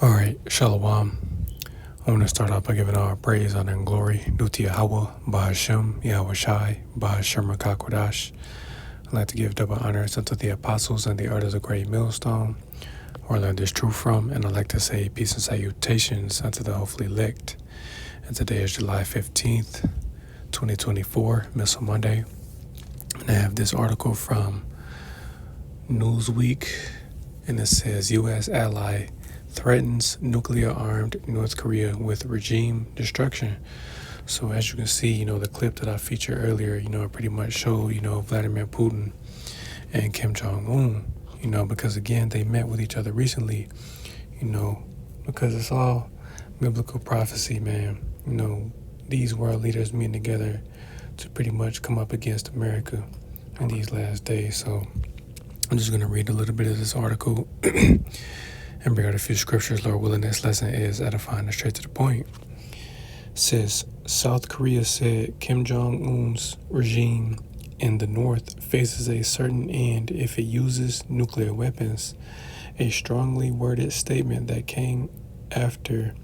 All right, Shalom. I want to start off by giving all praise, honor, and glory due to Yahweh, Bahashem, Yahweh Shai, Bahashem Rakakwadash. I'd like to give double honors unto the apostles and the elders of Great Millstone, who I learned this truth from, and I'd like to say peace and salutations unto the hopefully elect. And today is July 15th, 2024, Missile Monday. And I have this article from Newsweek, and it says U.S. ally threatens nuclear-armed North Korea with regime destruction. So as you can see, the clip that I featured earlier, it pretty much showed, Vladimir Putin and Kim Jong-un, because again, they met with each other recently, because it's all biblical prophecy, man. These world leaders meeting together to pretty much come up against America in these last days. So I'm just going to read a little bit of this article and bring out a few scriptures, Lord willing. This lesson is edifying and straight to the point. It says, South Korea said Kim Jong-un's regime in the north faces a certain end if it uses nuclear weapons, a strongly worded statement that came after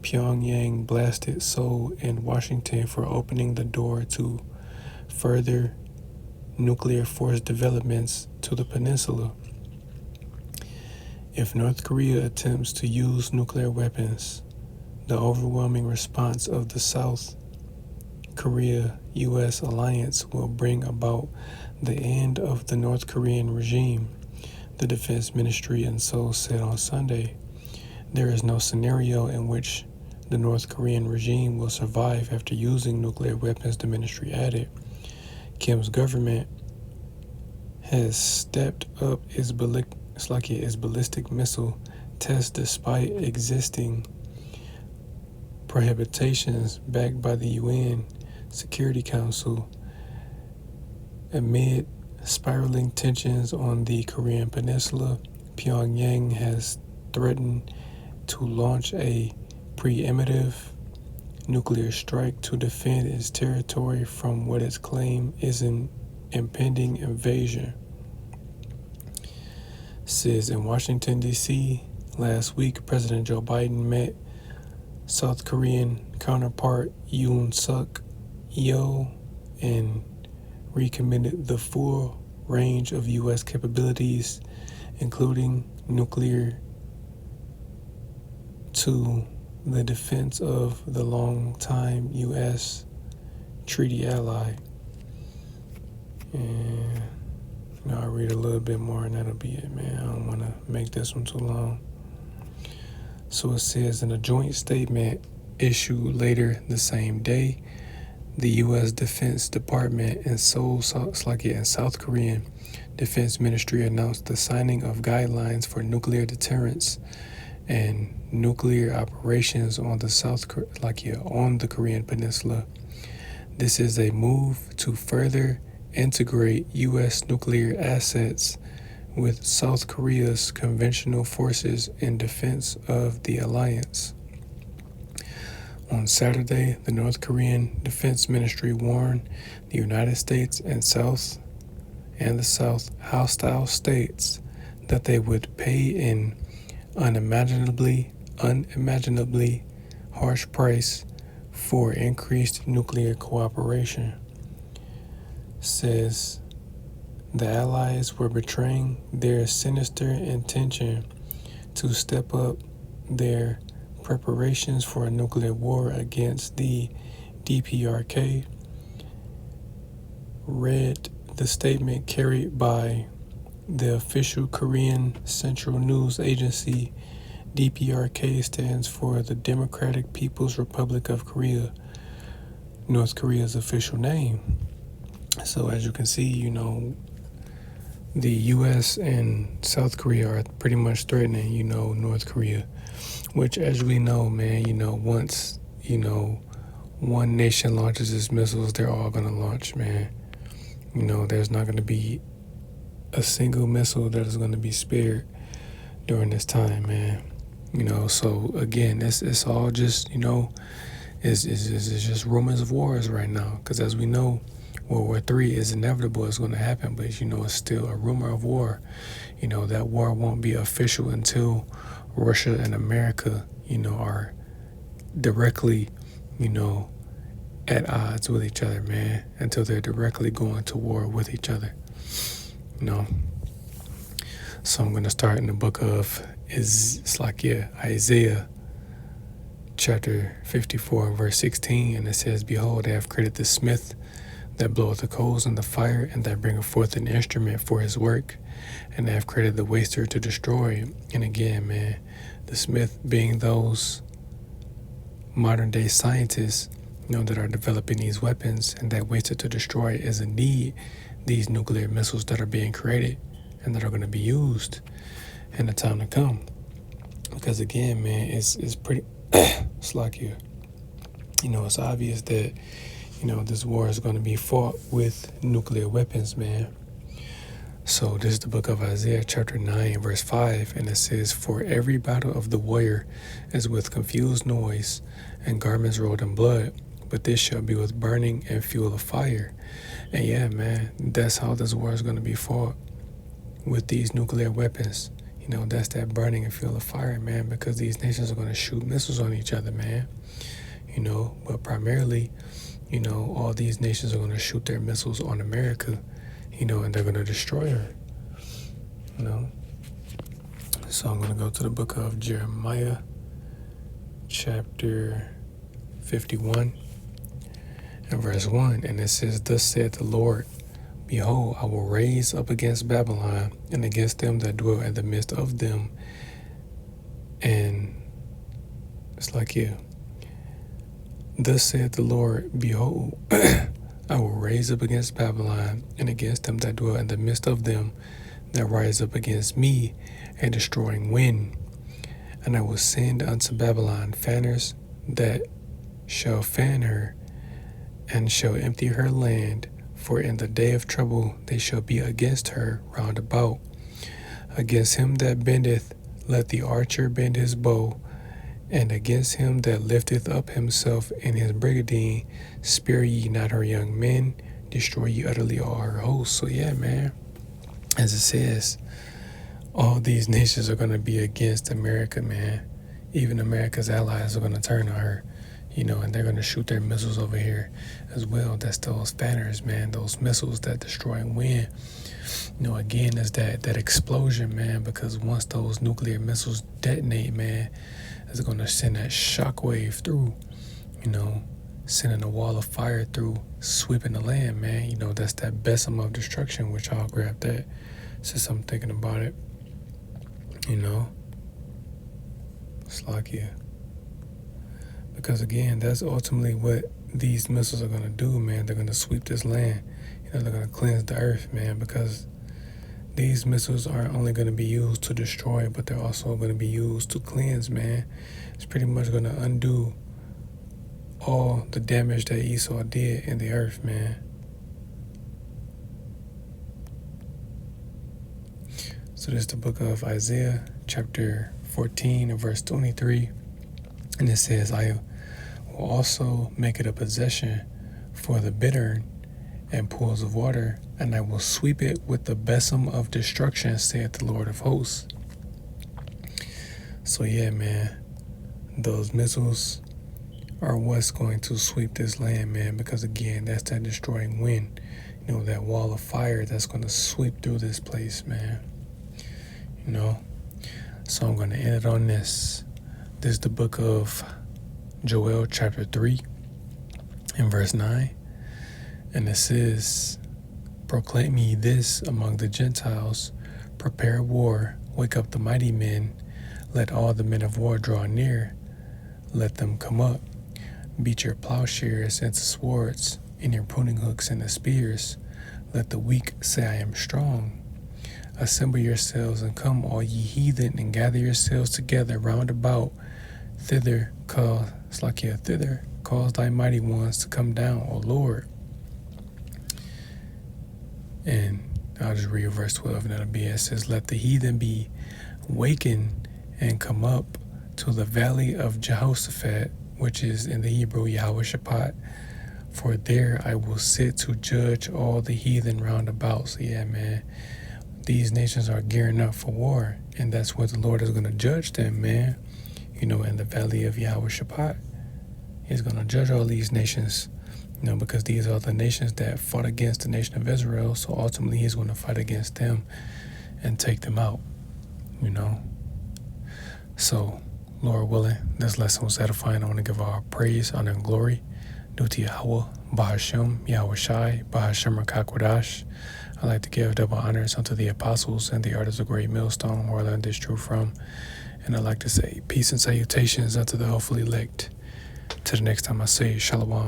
Pyongyang blasted Seoul and Washington for opening the door to further nuclear force developments to the peninsula. If North Korea attempts to use nuclear weapons, the overwhelming response of the South Korea-U.S. alliance will bring about the end of the North Korean regime, the Defense Ministry in Seoul said on Sunday. There is no scenario in which the North Korean regime will survive after using nuclear weapons, the ministry added. Kim's government has stepped up its ballistic missile test despite existing prohibitions backed by the UN Security Council amid spiraling tensions on the Korean Peninsula. Pyongyang has threatened to launch a preemptive nuclear strike to defend its territory from what it's claimed is an impending invasion. Says in Washington, D.C. last week, President Joe Biden met South Korean counterpart Yoon Suk Yeol and recommitted the full range of U.S. capabilities, including nuclear, to the defense of the longtime U.S. treaty ally. And I'll read a little bit more and that'll be it, man. I don't want to make this one too long. So it says, in a joint statement issued later the same day, the U.S. Defense Department and Seoul, and South Korean Defense Ministry announced the signing of guidelines for nuclear deterrence and nuclear operations on the on the Korean Peninsula. This is a move to further integrate U.S. nuclear assets with South Korea's conventional forces in defense of the alliance. On Saturday, the North Korean Defense Ministry warned the United States and the South hostile states that they would pay an unimaginably harsh price for increased nuclear cooperation. Says the Allies were betraying their sinister intention to step up their preparations for a nuclear war against the DPRK, read the statement carried by the official Korean Central News Agency. DPRK stands for the Democratic People's Republic of Korea, North Korea's official name. So as you can see, the U.S. and South Korea are pretty much threatening, North Korea, which, as we know, man, once, one nation launches its missiles, they're all going to launch, man. There's not going to be a single missile that is going to be spared during this time, man. So again, it's all just, it's just rumors of wars right now, because as we know, World War III is inevitable, it's going to happen, but it's still a rumor of war. That war won't be official until Russia and America, are directly, you know, at odds with each other, man, until they're directly going to war with each other, you know. So I'm going to start in the book of Isaiah chapter 54 verse 16, and it says, Behold, I have created the smith that bloweth the coals in the fire, and that bringeth forth an instrument for his work, and I have created the waster to destroy. And again, man, the smith being those modern day scientists, that are developing these weapons, and that waster to destroy is indeed these nuclear missiles that are being created and that are going to be used in the time to come. Because again, man, it's pretty slack. It's obvious that this war is going to be fought with nuclear weapons, man. So this is the book of Isaiah chapter 9 verse 5, and it says, For every battle of the warrior is with confused noise and garments rolled in blood, but this shall be with burning and fuel of fire. And yeah, man, that's how this war is going to be fought, with these nuclear weapons. That's that burning and fuel of fire, man, because these nations are going to shoot missiles on each other, man. But primarily, all these nations are going to shoot their missiles on America, and they're going to destroy her, So I'm going to go to the book of Jeremiah, chapter 51, and verse 1, and it says, Thus saith the Lord, Behold, I will raise up against Babylon, and against them that dwell in the midst of them, and it's like, Thus saith the Lord, Behold, I will raise up against Babylon, and against them that dwell in the midst of them, that rise up against me, a destroying wind. And I will send unto Babylon fanners that shall fan her, and shall empty her land, for in the day of trouble they shall be against her round about. Against him that bendeth, let the archer bend his bow, and against him that lifteth up himself in his brigandine, spare ye not her young men, destroy ye utterly all her hosts. So yeah, man, as it says, all these nations are going to be against America, man. Even America's allies are going to turn on her, and they're going to shoot their missiles over here as well. That's those fanners, man, those missiles that destroy and win. Again, is that explosion, man, because once those nuclear missiles detonate, man, it's going to send that shockwave through, sending a wall of fire through, sweeping the land, man. That's that besom of destruction, which I'll grab that since I'm thinking about it, It's like, because again, that's ultimately what these missiles are going to do, man. They're going to sweep this land. They're going to cleanse the earth, man, because these missiles aren't only going to be used to destroy, but they're also going to be used to cleanse, man. It's pretty much going to undo all the damage that Esau did in the earth, man. So this is the book of Isaiah, chapter 14 and verse 23. And it says, I will also make it a possession for the bittern and pools of water, and I will sweep it with the besom of destruction, saith the Lord of hosts. So yeah, man, those missiles are what's going to sweep this land, man, because again, that's that destroying wind, that wall of fire that's going to sweep through this place, man. So I'm going to end it on this. This is the book of Joel chapter 3 and verse 9. And it says, Proclaim ye this among the Gentiles, prepare war, wake up the mighty men, let all the men of war draw near, let them come up. Beat your plowshares into swords, and your pruning hooks into spears. Let the weak say, I am strong. Assemble yourselves and come, all ye heathen, and gather yourselves together round about. Thither cause thy mighty ones to come down, O Lord. And I'll just read verse 12, and that'll be it. It says, Let the heathen be wakened and come up to the valley of Jehoshaphat, which is in the Hebrew Yahweh-Shaphat, for there I will sit to judge all the heathen round about. So yeah, man, these nations are gearing up for war, and that's where the Lord is going to judge them, man. In the valley of Yahweh Shabbat. He's going to judge all these nations, because these are the nations that fought against the nation of Israel. So ultimately, he's going to fight against them and take them out, So, Lord willing, this lesson was edifying. I want to give our praise, honor, and glory due to Yahweh, Bahashem, Yahweh Shai, Bahashem Rakakwadash. I'd like to give double honors unto the apostles and the artists of Great Millstone, where I learned this truth from. And I'd like to say peace and salutations unto the hopefully elect. Till the next time I say Shalom.